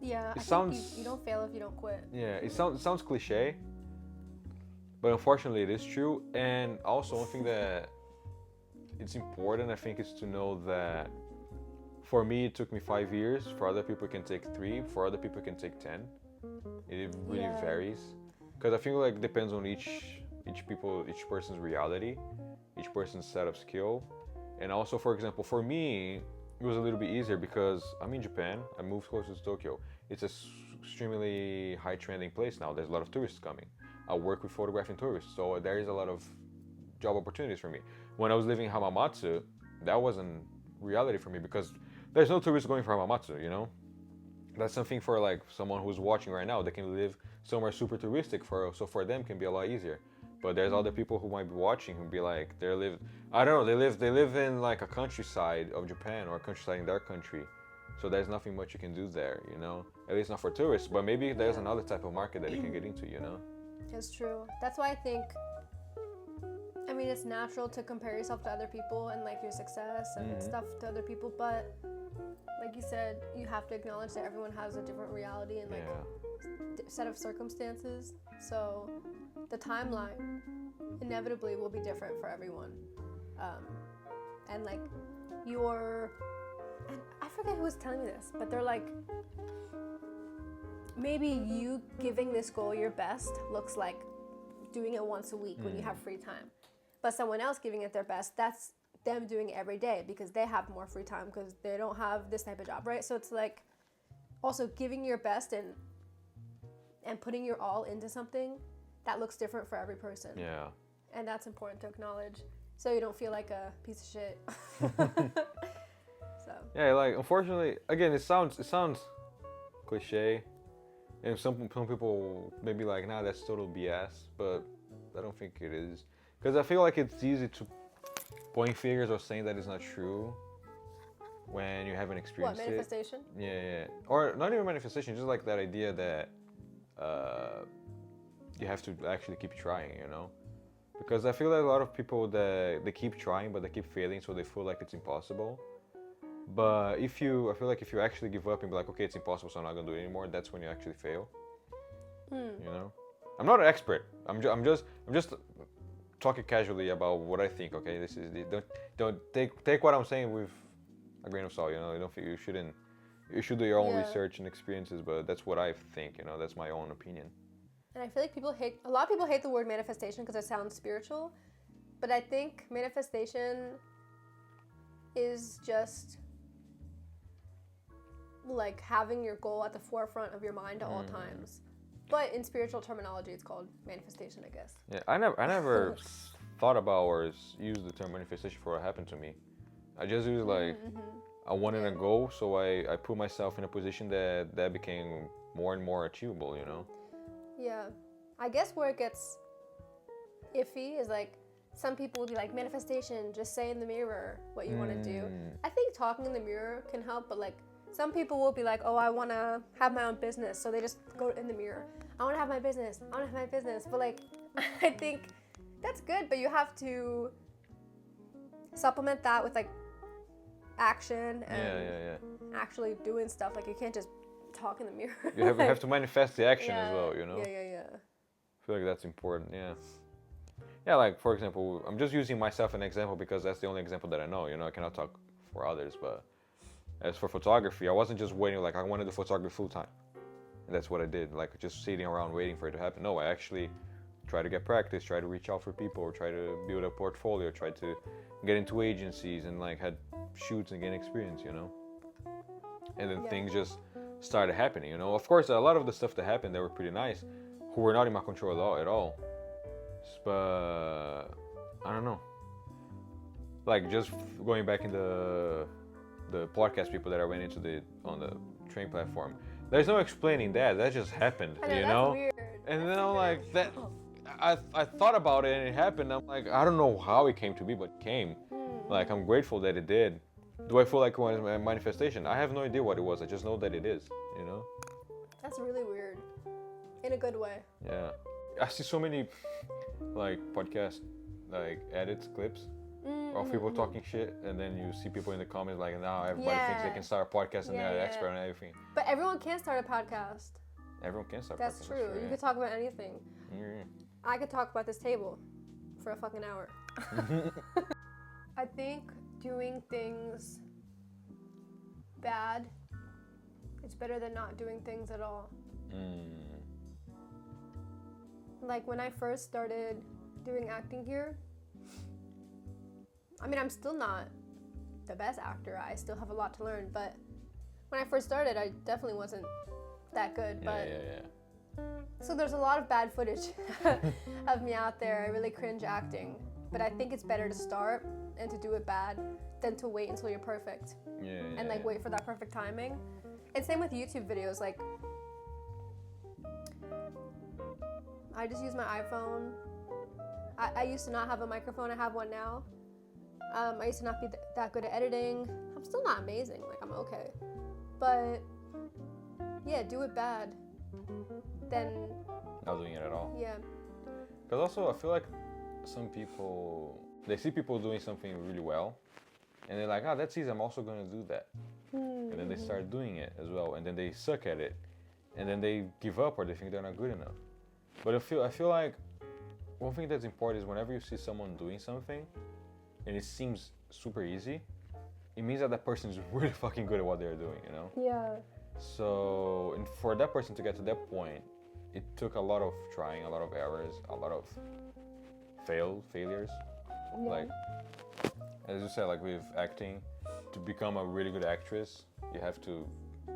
yeah, It I sounds- think you don't fail if you don't quit. Yeah, it sounds cliche, but unfortunately it is true. And also one thing that it's important, I think, is to know that for me it took me 5 years. For other people it can take 3. For other people it can take 10. It really varies, because I feel like it depends on each person's reality, each person's set of skill. And also, for example, for me it was a little bit easier because I'm in Japan. I moved closer to Tokyo. It's a extremely high trending place now. There's a lot of tourists coming. I work with photographing tourists, so there is a lot of job opportunities for me. When I was living in Hamamatsu, that wasn't reality for me because there's no tourists going for Hamamatsu, you know? That's something for like someone who's watching right now. They can live somewhere super touristic, so for them can be a lot easier. But there's other people who might be watching who be like, I don't know, they live in like a countryside of Japan or a countryside in their country. So there's nothing much you can do there, you know? At least not for tourists, but maybe there's another type of market that you can get into, you know? It's true. That's why I think, I mean, it's natural to compare yourself to other people and like your success and stuff to other people, but like you said, you have to acknowledge that everyone has a different reality and like set of circumstances. So the timeline inevitably will be different for everyone. And like and I forget who was telling me this, but they're like, maybe you giving this goal your best looks like doing it once a week when you have free time. But someone else giving it their best, that's them doing it every day because they have more free time because they don't have this type of job, right? So it's like also giving your best and putting your all into something that looks different for every person. Yeah. And that's important to acknowledge so you don't feel like a piece of shit. So. Yeah, like unfortunately, again, it sounds cliche, and some people may be like, nah, that's total BS, but I don't think it is, because I feel like it's easy to point fingers or saying that it's not true when you haven't experienced What, manifestation? it. Yeah, or not even manifestation, just like that idea that you have to actually keep trying, you know? Because I feel like a lot of people that they keep trying but they keep failing, so they feel like it's impossible. But I feel like if you actually give up and be like, okay, it's impossible, so I'm not gonna do it anymore, that's when you actually fail. You know, I'm not an expert. I'm just talking casually about what I think. Okay, this is don't take what I'm saying with a grain of salt. You know, you don't you shouldn't. You should do your own research and experiences, but that's what I think. You know, that's my own opinion. And I feel like a lot of people hate the word manifestation because it sounds spiritual, but I think manifestation is just like having your goal at the forefront of your mind at all times. But in spiritual terminology, it's called manifestation, I guess. Yeah, I never thought about or used the term manifestation for what happened to me. I just used like I wanted a goal, so I put myself in a position that became more and more achievable. You know. Yeah, I guess where it gets iffy is like some people will be like manifestation, just say in the mirror what you want to do. I think talking in the mirror can help, but like some people will be like, oh, I want to have my own business, so they just go in the mirror. I want to have my business. I want to have my business. But like, I think that's good, but you have to supplement that with like action and actually doing stuff. Like you can't just talk in the mirror. You have to manifest the action as well. You know. Yeah. I feel like that's important. Yeah, like for example, I'm just using myself an example because that's the only example that I know. You know, I cannot talk for others, but as for photography, I wasn't just waiting like I wanted to photography full time. And that's what I did, like just sitting around waiting for it to happen. No, I actually try to get practice, try to reach out for people, or try to build a portfolio, try to get into agencies and like had shoots and gain experience, you know. And then things just started happening, you know. Of course, a lot of the stuff that happened, they were pretty nice, who were not in my control at all. But I don't know. Like just going back in the podcast people that I went into on the train platform. There's no explaining that. That just happened, I know, you that's know. weird. And then I'm like that. I thought about it and it happened. I'm like I don't know how it came to be, but it came. Like I'm grateful that it did. Do I feel like it was a manifestation? I have no idea what it was. I just know that it is. You know. That's really weird, in a good way. Yeah, I see so many like podcast like edits clips of people talking shit, and then you see people in the comments like, now everybody thinks they can start a podcast and they're an expert on everything. But everyone can start a podcast. Everyone can start. That's true. You could talk about anything. I could talk about this table for a fucking hour. I think doing things bad is better than not doing things at all. Like when I first started doing acting here, I mean, I'm still not the best actor. I still have a lot to learn, but when I first started, I definitely wasn't that good. So there's a lot of bad footage of me out there. I really cringe acting, but I think it's better to start and to do it bad than to wait until you're perfect and like wait for that perfect timing. And same with YouTube videos. Like I just use my iPhone. I used to not have a microphone. I have one now. I used to not be that good at editing. I'm still not amazing. Like I'm okay, but yeah, do it bad then not doing it at all. Yeah. Because also I feel like some people, they see people doing something really well and they're like, oh, that's easy, I'm also going to do that. And then they start doing it as well, and then they suck at it, and then they give up or they think they're not good enough. But I feel like one thing that's important is whenever you see someone doing something and it seems super easy, it means that person is really fucking good at what they're doing, you know? Yeah. So, and for that person to get to that point, it took a lot of trying, a lot of errors, a lot of failures. Yeah. Like, as you said, like with acting, to become a really good actress, you have to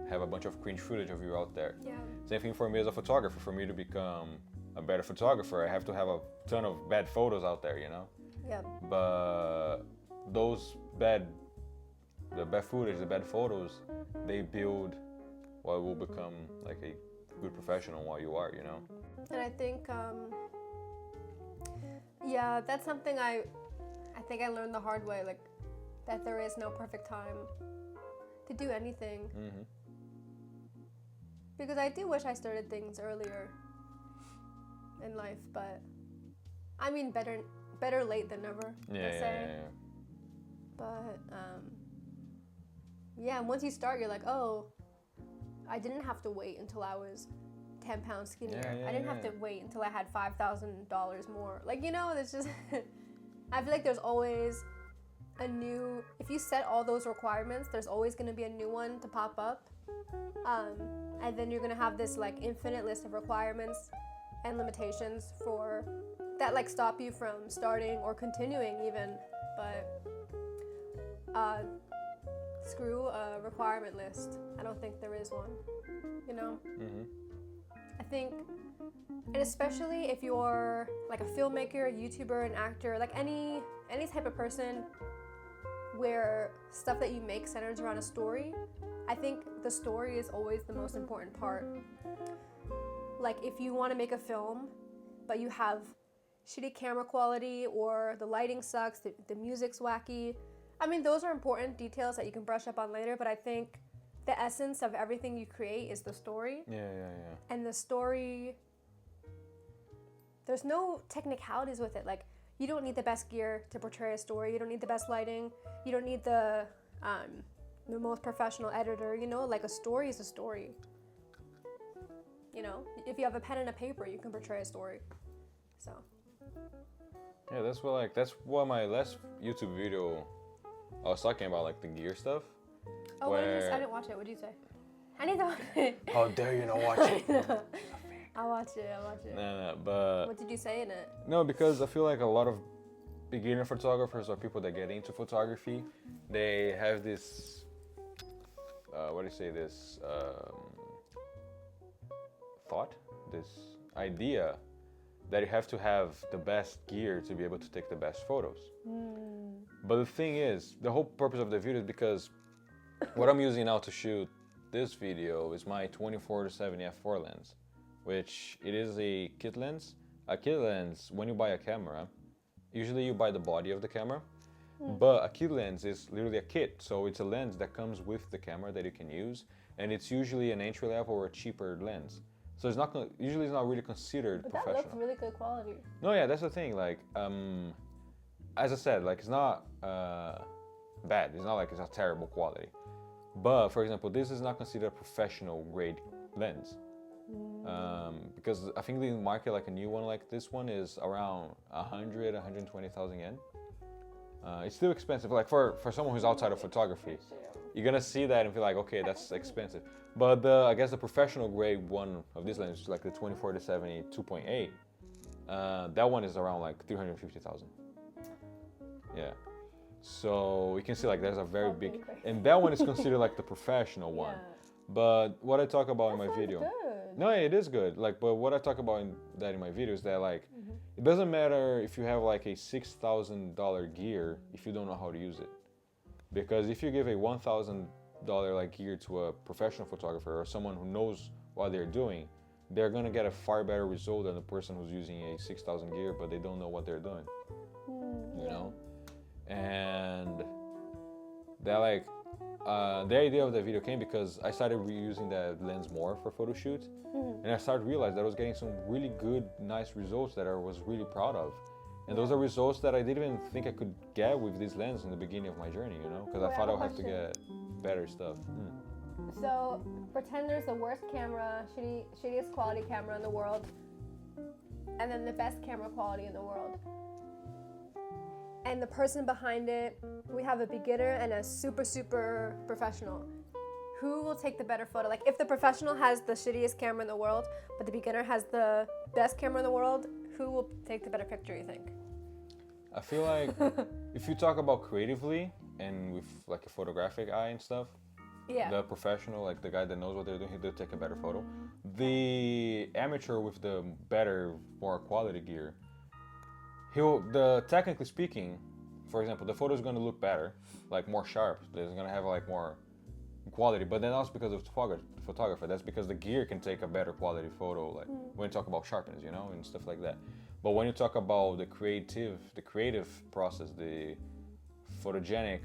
have a bunch of cringe footage of you out there. Yeah. Same thing for me as a photographer. For me to become a better photographer, I have to have a ton of bad photos out there, you know? Yeah. But those the bad footage, the bad photos, they build what will become like a good professional while you are, you know? And I think, yeah, that's something I think I learned the hard way, like that there is no perfect time to do anything. Mm-hmm. Because I do wish I started things earlier in life, but I mean, better late than never. Yeah. But Yeah, and once you start, you're like, oh, I didn't have to wait until I was 10 pounds skinnier. I didn't have to wait until I had $5,000 more. Like, you know, it's just, I feel like there's always a new, if you set all those requirements, there's always going to be a new one to pop up. And then you're going to have this like infinite list of requirements and limitations for that like stop you from starting or continuing even. But screw a requirement list. I don't think there is one, you know? Mm-hmm. I think, and especially if you're like a filmmaker, a YouTuber, an actor, like any type of person where stuff that you make centers around a story, I think the story is always the most important part. Like if you want to make a film, but you have shitty camera quality or the lighting sucks, the music's wacky, I mean, those are important details that you can brush up on later, but I think the essence of everything you create is the story. Yeah. And the story, there's no technicalities with it. Like, you don't need the best gear to portray a story. You don't need the best lighting. You don't need the most professional editor. You know, like a story is a story. You know, if you have a pen and a paper, you can portray a story. So. Yeah, that's what my last YouTube video, I was talking about like the gear stuff. Oh, what did you say? I didn't watch it. What did you say? I need to watch it. How dare you not watch it? I'll watch it. No, but... What did you say in it? No, because I feel like a lot of beginner photographers or people that get into photography, they have this... thought? This idea that you have to have the best gear to be able to take the best photos. But the thing is, the whole purpose of the video is because what I'm using now to shoot this video is my 24-70 f4 lens, which it is a kit lens. A kit lens, when you buy a camera, usually you buy the body of the camera, but a kit lens is literally a kit. So it's a lens that comes with the camera that you can use, and it's usually an entry level or a cheaper lens. So it's not usually it's not really considered professional. That looks really good quality. No, yeah, that's the thing. Like, as I said, like it's not bad. It's not like it's a terrible quality. But for example, this is not considered a professional grade lens, because I think the market like a new one like this one is around 120,000 yen. It's still expensive. Like for someone who's outside of photography, you're gonna see that and feel like, okay, that's expensive. But I guess the professional grade one of this lens, like the 24-70 2.8, that one is around like 350,000. Yeah. So you can see like there's a very big, and that one is considered like the professional one. But what I talk about in my video, no, it is good. Like, but what I talk about in my video is that like, it doesn't matter if you have like a $6,000 gear if you don't know how to use it, because if you give a $1,000 like gear to a professional photographer or someone who knows what they're doing, they're gonna get a far better result than the person who's using a 6,000 gear but they don't know what they're doing. You know. And that like the idea of the video came because I started reusing that lens more for photo shoots, and I started realizing that I was getting some really good, nice results that I was really proud of. And those are results that I didn't even think I could get with this lens in the beginning of my journey, you know, because I thought I would have to get better stuff. So pretend there's the worst camera, shittiest quality camera in the world, and then the best camera quality in the world. And the person behind it, we have a beginner and a super, super professional. Who will take the better photo? Like if the professional has the shittiest camera in the world, but the beginner has the best camera in the world, who will take the better picture, you think? I feel like if you talk about creatively and with like a photographic eye and stuff, the professional, like the guy that knows what they're doing, he'll take a better photo. The amateur with the better, more quality gear, technically speaking, for example, the photo is going to look better, like more sharp. It's going to have like more quality, but then that's because of the photographer. That's because the gear can take a better quality photo, like when you talk about sharpness, you know, and stuff like that. But when you talk about the creative process, the photogenic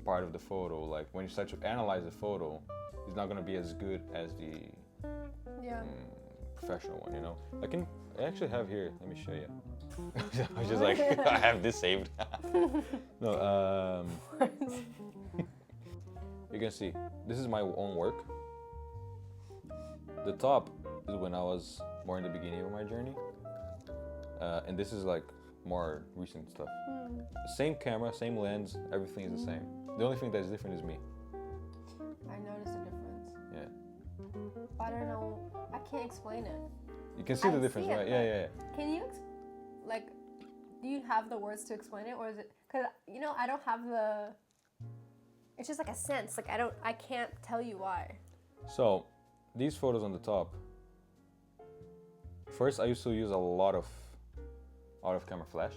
part of the photo, like when you start to analyze the photo, it's not going to be as good as the professional one, you know. I actually have here, let me show you. I was just like, I have this saved. No, you can see this is my own work. The top is when I was more in the beginning of my journey, and this is like more recent stuff. Same camera, same lens, everything is the same. The only thing that's different is me. I noticed a difference. Yeah. I don't know. I can't explain it. You can see the I difference, see it, right? but Yeah. Can you, like, do you have the words to explain it, or is it? Cause I don't have the. It's just like a sense. Like I can't tell you why. So, these photos on the top. First, I used to use a lot of out-of-camera flash,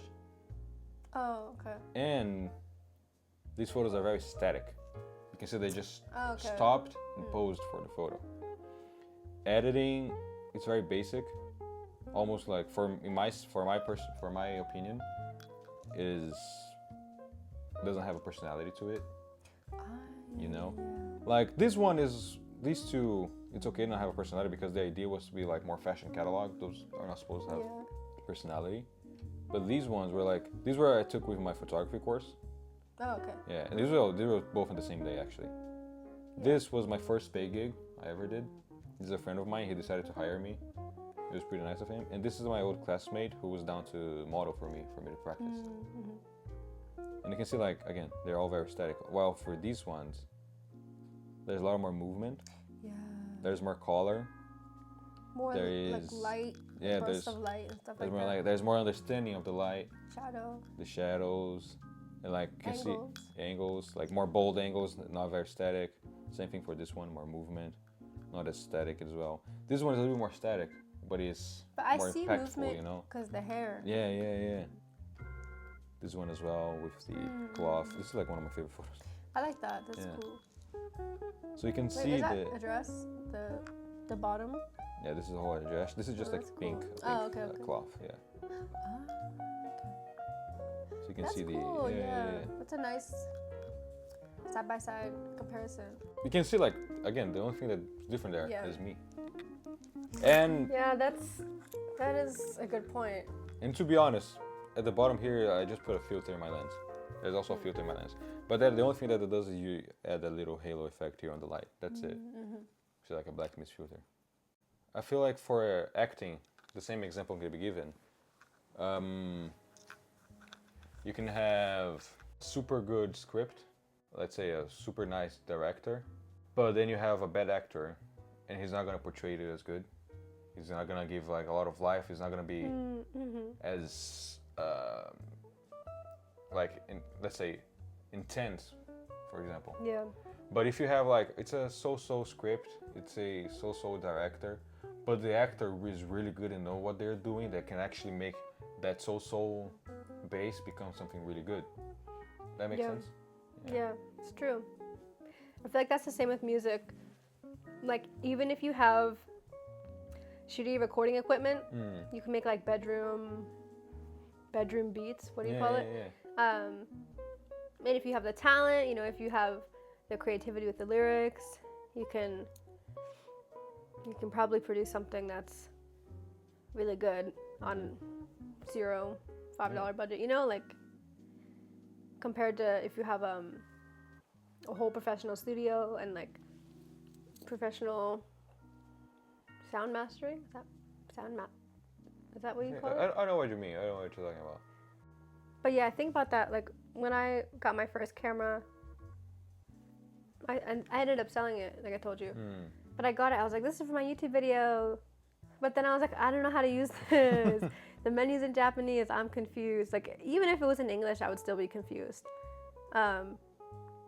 Oh, okay. and these photos are very static. You can see they just Oh, okay. stopped and posed for the photo. Editing, it's very basic, almost like for my opinion, doesn't have a personality to it. You know, like these two, it's okay not have a personality because the idea was to be like more fashion catalog. Those are not supposed to have personality. But these ones were I took with my photography course. Oh, okay. Yeah, and these were both on the same day actually. This was my first pay gig I ever did. This is a friend of mine. He decided to hire me. It was pretty nice of him. And this is my old classmate who was down to model for me to practice. And you can see, like, again, they're all very static. While for these ones, there's a lot more movement. Yeah. There's more color. More There like is- light. Yeah, Bursts of light and stuff there's like more that. there's more understanding of the light, Shadow. the shadows, and like you can Angles. see angles, like more bold angles, not very static. Same thing for this one, more movement, not as static as well. This one is a little bit more static, but it's But I more see impactful, movement you know. because the hair. Yeah. This one as well with the cloth. This is like one of my favorite photos. I like that. That's Yeah. cool. So you can Wait, see is that the a dress? The bottom? yeah. This is a whole other dress. This is just Oh, like that's pink, cool. pink Oh, okay. cloth. Yeah. So you can That's see cool. the Yeah. That's a nice side by side comparison. You can see, like, again, the only thing that's different there is Yeah. me. And Yeah, that is a good point. to be honest, at the bottom here, I just put a filter in my lens. There's also a filter in my lens. But then the only thing that it does is you add a little halo effect here on the light. That's it. It's like a black mist filter. I feel like for acting, the same example can be given. You can have super good script, let's say a super nice director, but then you have a bad actor, and he's not gonna portray it as good. He's not gonna give like a lot of life. He's not gonna be as let's say intense, for example. Yeah. But if you have like it's a so-so script, it's a so-so director, but the actor is really good and know what they're doing, that can actually make that so-so base become something really good. That makes sense? Yeah, it's true. I feel like that's the same with music. Like, even if you have shitty recording equipment, you can make like bedroom beats. What do you call it? Yeah. And if you have the talent, if you have the creativity with the lyrics, you can probably produce something that's really good on $5 budget. Like, compared to if you have a whole professional studio and like professional sound mastering. Is that what you call it? I know what you mean. I know what you're talking about. But yeah, I think about that. Like, when I got my first camera, I ended up selling it, like I told you. But I got it. I was like, this is for my YouTube video. But then I was like, I don't know how to use this. The menu's in Japanese. I'm confused. Like, even if it was in English, I would still be confused. And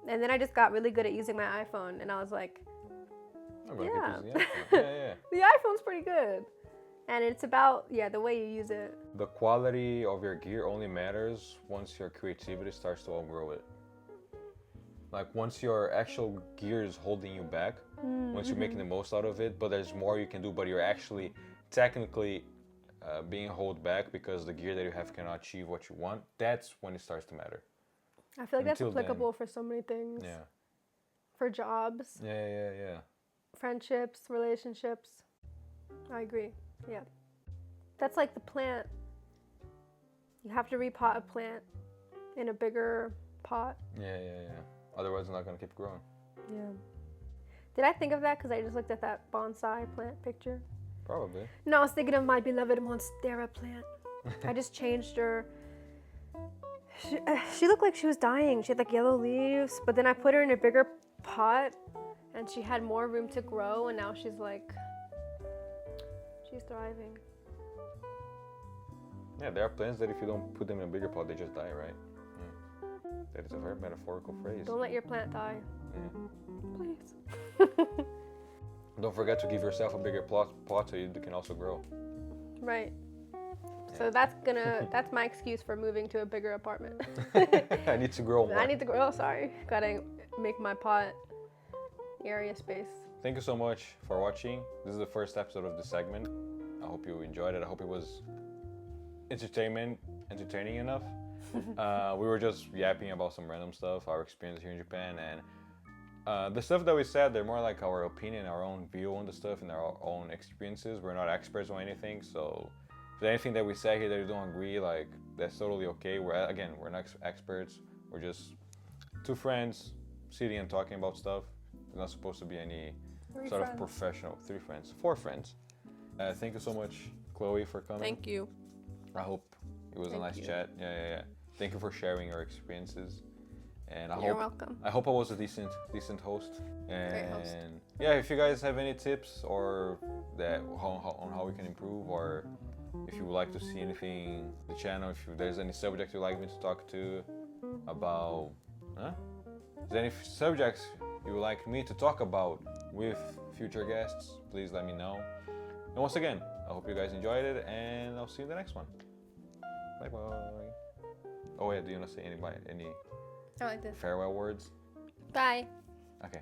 then I just got really good at using my iPhone, and I was like, I'm gonna yeah. get this, yeah. The iPhone's pretty good. And it's about, the way you use it. The quality of your gear only matters once your creativity starts to outgrow it. Like, once your actual gear is holding you back, once you're making the most out of it, but there's more you can do, but you're actually technically being held back because the gear that you have cannot achieve what you want, that's when it starts to matter. I feel like that's Until applicable for so many things. Yeah. For jobs, Yeah. friendships, relationships. I agree. Yeah. That's like the plant. You have to repot a plant in a bigger pot. Yeah. Otherwise, it's not gonna keep growing. Yeah. Did I think of that because I just looked at that bonsai plant picture? Probably. No, I was thinking of my beloved Monstera plant. I just changed her. She looked like she was dying. She had like yellow leaves, but then I put her in a bigger pot and she had more room to grow, and now she's thriving. Yeah, there are plants that if you don't put them in a bigger pot, they just die, right? That is a very metaphorical phrase. Don't let your plant die. Please. Don't forget to give yourself a bigger pot so you can also grow. Right. So that's my excuse for moving to a bigger apartment. I need to grow more. I need to grow, sorry. Gotta make my pot area space. Thank you so much for watching. This is the first episode of this segment. I hope you enjoyed it. I hope it was entertaining enough. We were just yapping about some random stuff, our experience here in Japan, and the stuff that we said, they're more like our opinion, our own view on the stuff, and our own experiences. We're not experts on anything, so if there's anything that we say here that you don't agree, like, that's totally okay. We're not experts. We're just two friends sitting and talking about stuff. It's not supposed to be any of professional. 3 friends, 4 friends. Thank you so much, Chloe, for coming. Thank you. I hope it was a nice chat. Yeah. Thank you for sharing your experiences. And You're welcome. I hope I was a decent host. And great host. Yeah, if you guys have any tips or on how we can improve, or if you would like to see anything on the channel, if there's any subject you'd like me to talk to about, Is there any subjects you would like me to talk about with future guests, please let me know. And once again, I hope you guys enjoyed it, and I'll see you in the next one. Bye bye. Oh yeah, do you want to say any I like this. farewell words? Bye. Okay.